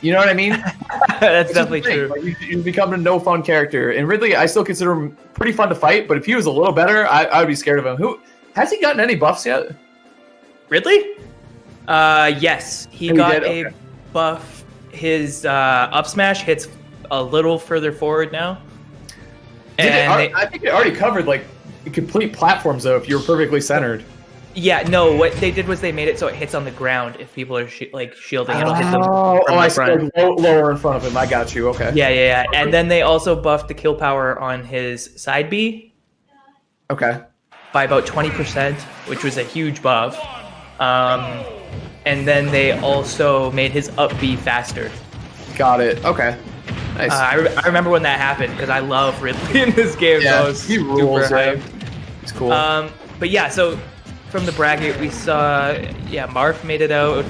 You know what I mean? That's definitely true. Like, you become a no fun character. And Ridley, I still consider him pretty fun to fight. But if he was a little better, I would be scared of him. Who has he gotten any buffs yet? Ridley? Yes, he got a buff. His up smash hits a little further forward now. And I think it already covered like complete platforms though. If you're perfectly centered. Yeah, no. What they did was they made it so it hits on the ground. If people are shielding, it'll hit them. I see. Lower in front of him. I got you. Okay. Yeah. And then they also buffed the kill power on his side B. Okay. By about 20%, which was a huge buff. And then they also made his up B faster. Got it. Okay. Nice. I remember when that happened because I love Ridley in this game. Yeah, so he rules. He's cool. But yeah, so from the bracket we saw, Marth made it out,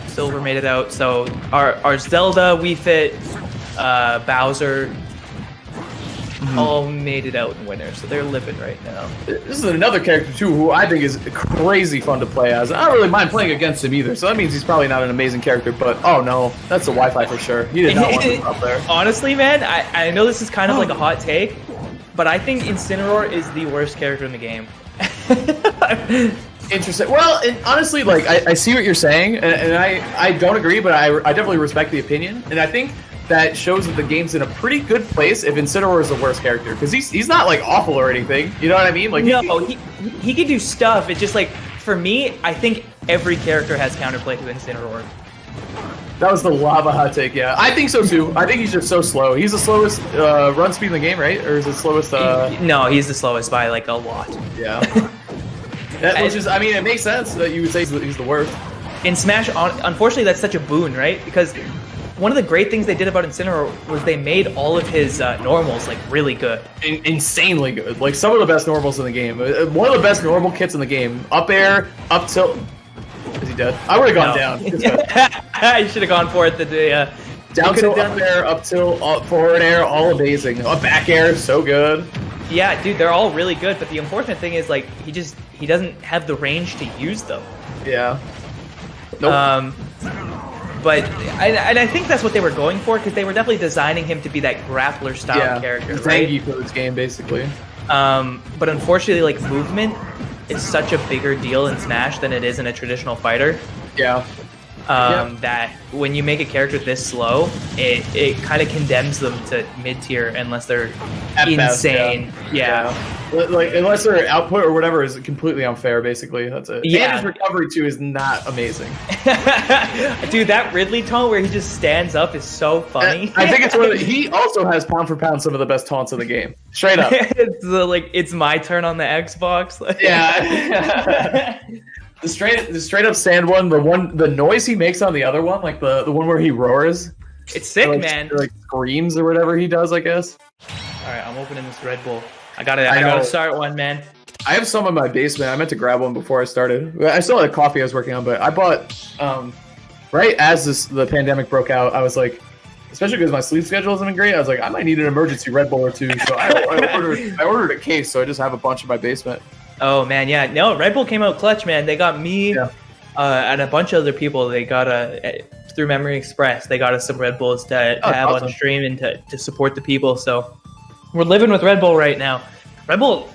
Silver made it out. So our Zelda, Wii Fit, Bowser, all made it out in winner. So they're living right now. This is another character too who I think is crazy fun to play as. I don't really mind playing against him either. So that means he's probably not an amazing character. But oh no, that's the Wi-Fi for sure. He did not want to up there. Honestly, man, I know this is kind of like a hot take, but I think Incineroar is the worst character in the game. Interesting. Well, and honestly, like I see what you're saying, and I don't agree, but I definitely respect the opinion, and I think that shows that the game's in a pretty good place if Incineroar is the worst character, because he's not like awful or anything. You know what I mean? Like no, he can do stuff. It's just like for me, I think every character has counterplay to Incineroar. That was the lava hot take. Yeah, I think so too. I think he's just so slow. He's the slowest run speed in the game, right? Or is it slowest? No, he's the slowest by like a lot. Yeah. Which is, I mean, it makes sense that you would say he's the worst. In Smash, unfortunately, that's such a boon, right? Because one of the great things they did about Incineroar was they made all of his normals like really good. Insanely good. Like some of the best normals in the game. One of the best normal kits in the game. Up air, up tilt. Is he dead? I would have gone down. You should have gone for it. Down tilt, up air, up tilt, forward air, all amazing. Up back air, so good. Yeah, dude, they're all really good. But the unfortunate thing is, like, he doesn't have the range to use them. Yeah. Nope. But I think that's what they were going for, because they were definitely designing him to be that grappler style character, right? Zangy for this game, basically. But unfortunately, like, movement is such a bigger deal in Smash than it is in a traditional fighter. Yeah. That when you make a character this slow, it kind of condemns them to mid-tier unless they're insane. Best, yeah. Like unless their output or whatever is completely unfair, basically. That's it. Yeah. And his recovery too is not amazing. Dude, that Ridley taunt where he just stands up is so funny. I think it's he also has pound for pound some of the best taunts in the game. Straight up. It's my turn on the Xbox. Yeah. The straight up stand one, the noise he makes on the other one, like the one where he roars. It's sick, man. Like screams or whatever he does, I guess. All right, I'm opening this Red Bull. I gotta start one, man. I have some in my basement. I meant to grab one before I started. I still had a coffee I was working on, but I bought right as the pandemic broke out. I was like, especially because my sleep schedule hasn't been great. I was like, I might need an emergency Red Bull or two. So I ordered a case, so I just have a bunch in my basement. Oh man, yeah. No, Red Bull came out clutch, man. They got me and a bunch of other people. They got through Memory Express. They got us some Red Bulls to have awesome on stream and to support the people. So we're living with Red Bull right now. Red Bull,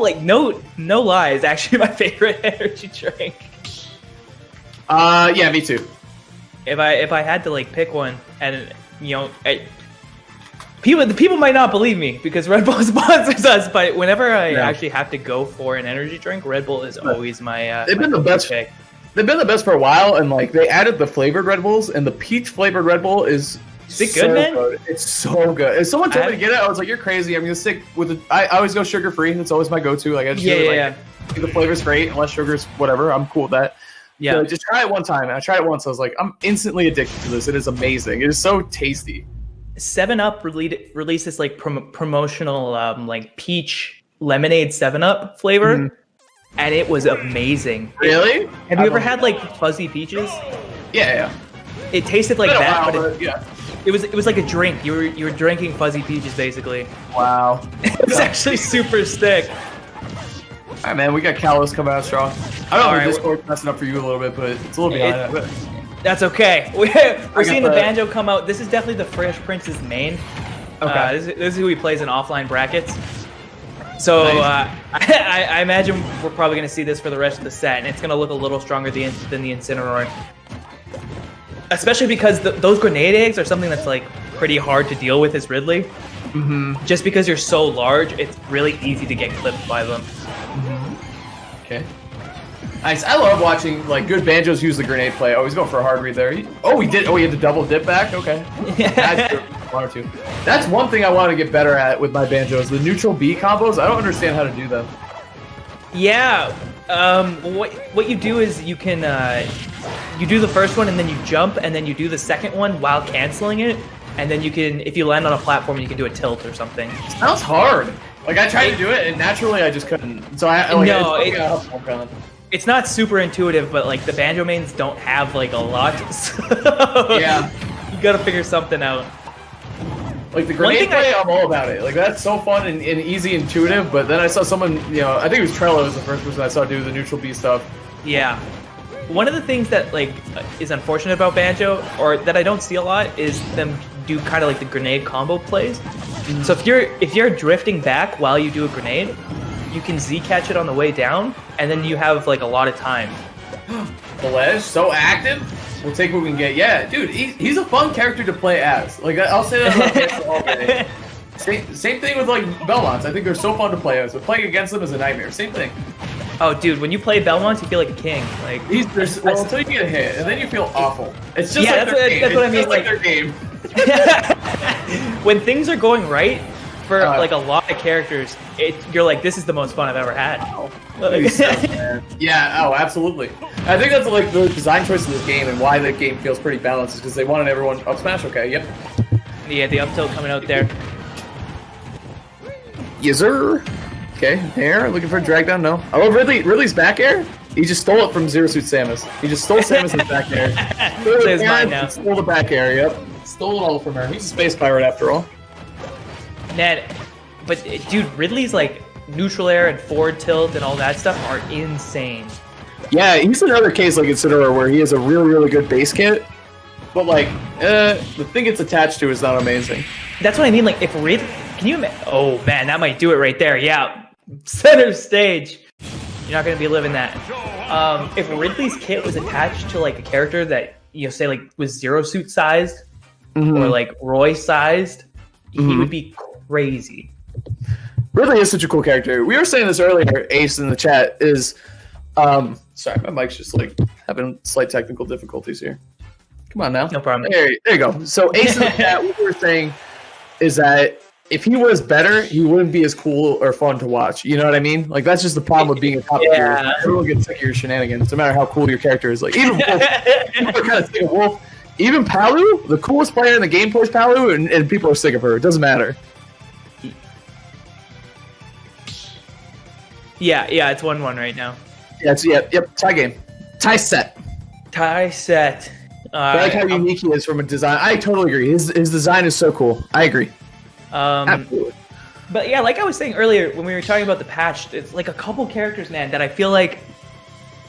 like no lie, is actually my favorite energy drink. Yeah, me too. If I had to like pick one, and you know, the people might not believe me because Red Bull sponsors us, but whenever I actually have to go for an energy drink, Red Bull is always my. They've been the best pick. They've been the best for a while, and like they added the flavored Red Bulls, and the peach flavored Red Bull is. Is it good, man? Good. It's so good. If someone told me to get it, I was like, "You're crazy." I'm gonna stick with it. I always go sugar free. That's always my go-to. Like I just the flavor's great, unless sugar's whatever. I'm cool with that. Yeah, so just try it one time. And I tried it once. I was like, I'm instantly addicted to this. It is amazing. It is so tasty. 7-Up released this like promotional like peach lemonade 7-Up flavor, and it was amazing. Really? Have you ever had like fuzzy peaches? Yeah. It tasted like that, but yeah. It was like a drink. You were drinking fuzzy peaches basically. Wow. It's actually super sick. All right, man. We got Kalos coming out strong. I don't know if Discord's messing up for you a little bit, but it's a little behind. That's okay. We're seeing the Banjo come out. This is definitely the Fresh Prince's main. Okay. This is who he plays in offline brackets. So nice. I imagine we're probably going to see this for the rest of the set, and it's going to look a little stronger than the Incineroar. Especially because those grenade eggs are something that's like pretty hard to deal with as Ridley. Just because you're so large, it's really easy to get clipped by them. Okay. Nice. I love watching like good Banjos use the grenade play. Oh, he's going for a hard read there. He did. Oh, he had the double dip back. Okay. One or two. That's one thing I want to get better at with my Banjos. The neutral B combos. I don't understand how to do them. Yeah. What you do is you can you do the first one and then you jump and then you do the second one while canceling it, and then you can, if you land on a platform, you can do a tilt or something. Sounds hard. Like I tried to do it and naturally I just couldn't. So it's not super intuitive, but like the Banjo mains don't have like a lot. So yeah. You gotta figure something out. Like the grenade play, I'm all about it. Like that's so fun and easy, intuitive. But then I saw someone, I think it was Trello was the first person I saw do the neutral B stuff. Yeah. One of the things that like is unfortunate about Banjo, or that I don't see a lot, is them do kind of like the grenade combo plays. So if you're drifting back while you do a grenade, you can Z catch it on the way down, and then you have like a lot of time. Belej, so active. We'll take what we can get. Yeah, dude, he's a fun character to play as. Like I'll say that about Banjo all day. Same thing with like Belmonts. I think they're so fun to play as. But playing against them is a nightmare. Same thing. Oh, dude, when you play Belmonts, you feel like a king. Like until you get hit, and then you feel awful. It's just like that's what I mean. Like their game. When things are going right for like a lot of characters, you're like, this is the most fun I've ever had. Yeah. Oh, absolutely. I think that's like the design choice of this game and why the game feels pretty balanced is because they wanted everyone up smash. Okay. Yep. Yeah, the up tilt coming out there. Yes, sir. Okay, air, looking for a drag down, no. Oh, Ridley's back air? He just stole it from Zero Suit Samus. He just stole Samus's back air. It's mine now. Stole the back air, yep. Stole it all from her. He's a space pirate after all. Ned, but dude, Ridley's like neutral air and forward tilt and all that stuff are insane. Yeah, he's another case like Incineroar where he has a really, really good base kit, but like, the thing it's attached to is not amazing. That's what I mean, like if Ridley, can you imagine? Oh man, that might do it right there, yeah. Center stage. You're not going to be living that. If Ridley's kit was attached to like a character that, say like was Zero Suit sized or like Roy sized, he would be crazy. Ridley is such a cool character. We were saying this earlier, Ace in the chat, is sorry, my mic's just like having slight technical difficulties here. Come on now. No problem. There you go. So Ace in the chat, what we were saying is that if he was better, he wouldn't be as cool or fun to watch. You know what I mean? Like that's just the problem with being a top tier. Everyone gets sick of your shenanigans, no matter how cool your character is. Like even Wolf, people are kind of sick of Wolf. Even Palu, the coolest player in the game, plays Palu, and people are sick of her. It doesn't matter. Yeah, it's 1-1 right now. Yeah, yep. Tie game, tie set. I like how unique he is from a design. I totally agree. His design is so cool. I agree. Absolutely. But yeah, like I was saying earlier when we were talking about the patch, it's like a couple characters, man, that I feel like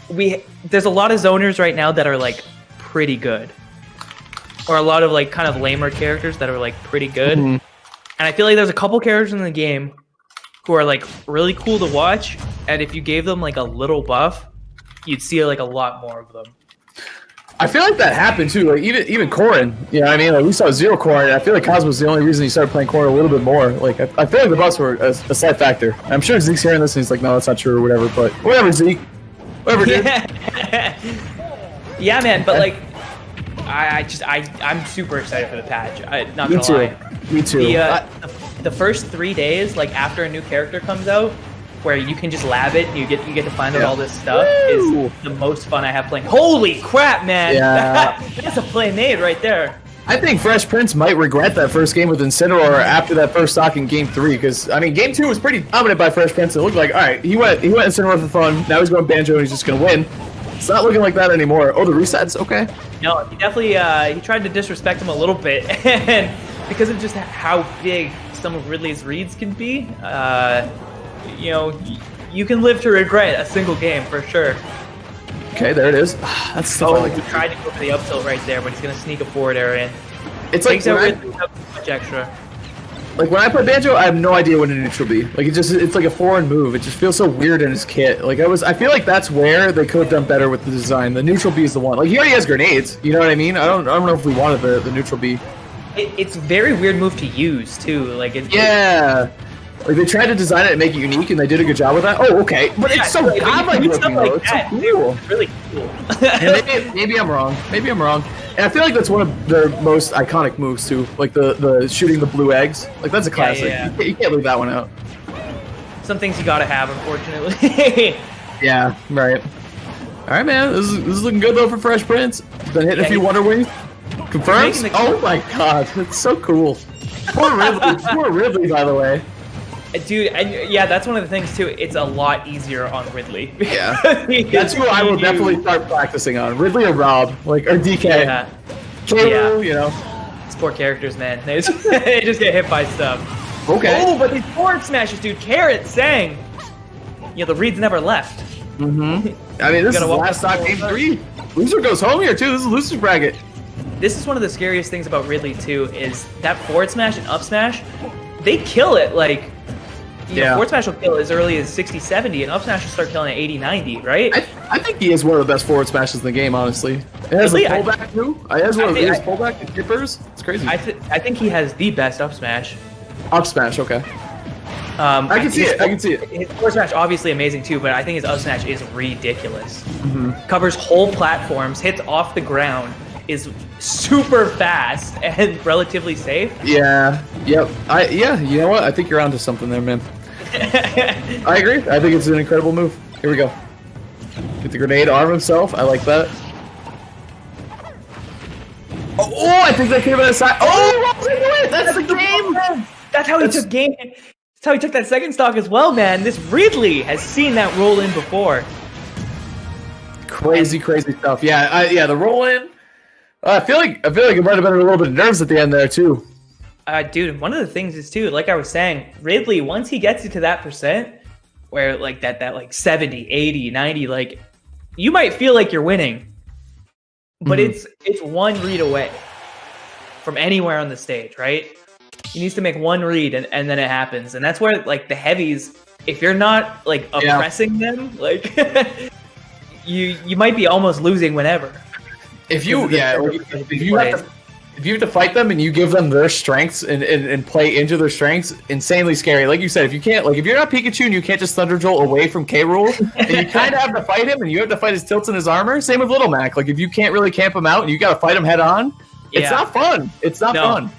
there's a lot of zoners right now that are like pretty good, or a lot of like kind of lamer characters that are like pretty good. And I feel like there's a couple characters in the game who are like really cool to watch, and if you gave them like a little buff, you'd see like a lot more of them. I feel like that happened too. Like even Corrin, you know what I mean? Like we saw Zero Corrin. I feel like Cosmo's the only reason he started playing Corrin a little bit more. Like I feel like the buffs were a slight factor. I'm sure Zeke's hearing this and he's like, no, that's not true or whatever. But whatever, Zeke. Whatever, dude. Yeah, man. But like, I'm super excited for the patch. Not gonna lie. Me too. The first 3 days, like after a new character comes out, where you can just lab it and you get to find out all this stuff, is the most fun I have playing. Holy crap, man! Yeah. That's a play made right there. I think Fresh Prince might regret that first game with Incineroar after that first stock in Game 3, because I mean Game 2 was pretty dominant by Fresh Prince. It looked like, all right, he went Incineroar for fun. Now he's going Banjo and he's just gonna win. It's not looking like that anymore. Oh, the resets, okay. No, he definitely he tried to disrespect him a little bit, and because of just how big some of Ridley's reads can be, you can live to regret a single game for sure. Okay, there it is. That's stuff I like. He tried to go for the up tilt right there, but he's gonna sneak a forward air in. It's like much extra. Like when I play Banjo, I have no idea what a neutral be. Like it's like a foreign move. It just feels so weird in his kit. Like I feel like that's where they could have done better with the design. The neutral B is the one. Like he already has grenades. You know what I mean? I don't know if we wanted the neutral B. It's a very weird move to use too. Like like they tried to design it and make it unique, and they did a good job with that. Oh, okay, but it's so godlike looking though. It's so cool. It's really cool. Yeah, maybe I'm wrong. Maybe I'm wrong. And I feel like that's one of their most iconic moves too. Like the shooting the blue eggs. Like that's a classic. Yeah. You can't leave that one out. Some things you gotta have, unfortunately. Yeah, right. All right, man. This is looking good though for Fresh Prince. Been hitting a few Wonder Wings. Confirms. Oh my God, that's so cool. Poor Ridley. Poor Ridley, by the way. Dude, and yeah, that's one of the things too. It's a lot easier on Ridley. Yeah, that's who I will definitely start practicing on. Ridley or Rob, like or DK. Yeah. K-Rool, you know. These poor characters, man. They just get hit by stuff. Okay. Oh, but these forward smashes, dude. Carrot saying, you know, the reads never left. Mm-hmm. I mean, this is last stock game 3. Loser goes home here too. This is a loser's bracket. This is one of the scariest things about Ridley too. Is that forward smash and up smash? They kill it like. You know, forward smash will kill as early as 60, 70, and up smash will start killing at 80, 90, right? I think he is one of the best forward smashes in the game, honestly. It has a pullback too. It has one of his pullback and dippers. It's crazy. I think he has the best up smash. Up smash, okay. I can see it. I can see it. His forward smash obviously amazing too, but I think his up smash is ridiculous. Mm-hmm. Covers whole platforms, hits off the ground, is super fast and relatively safe. Yeah. Yep. You know what? I think you're onto something there, man. I agree. I think it's an incredible move. Here we go. Get the grenade, arm himself. I like that. Oh, I think that came out of side. Oh, that's the game. That's how he took game. That's how he took that second stock as well, man. This Ridley has seen that roll in before. Crazy stuff. Yeah, the roll in. I feel like it might have been a little bit of nerves at the end there too. Dude, one of the things is too, like I was saying, Ridley, once he gets you to that percent, where like that like 70, 80, 90, like you might feel like you're winning, but it's one read away from anywhere on the stage, right? He needs to make one read and then it happens. And that's where like the heavies, if you're not like oppressing them, like you might be almost losing whenever. If you have to fight them and you give them their strengths and play into their strengths, insanely scary. Like you said, if you're not Pikachu and you can't just Thunder Jolt away from K-Rool, and you kind of have to fight him and you have to fight his tilts and his armor, same with Little Mac. Like if you can't really camp him out and you got to fight him head on, it's not fun. It's not fun.